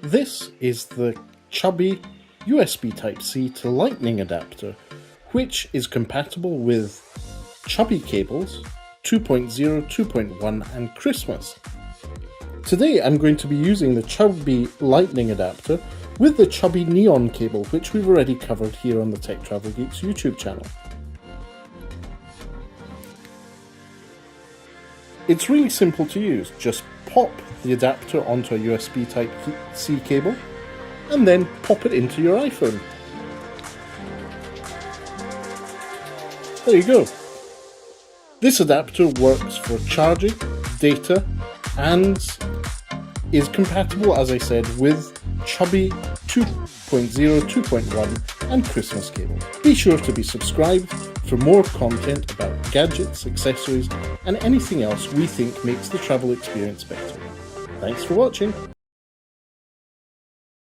This is the Chubby USB Type-C to Lightning adapter, which is compatible with Chubby cables 2.0, 2.1 and Christmas. Today I'm going to be using the Chubby Lightning adapter with the Chubby Neon cable, which we've already covered here on the Tech Travel Geeks YouTube channel. It's really simple to use. Just pop the adapter onto a USB Type-C cable and then pop it into your iPhone. There you go. This adapter works for charging, data, and is compatible, as I said, with Chubby 2.0, 2.1 and Christmas cable. Be sure to be subscribed for more content about gadgets, accessories and anything else we think makes the travel experience better. Thanks for watching.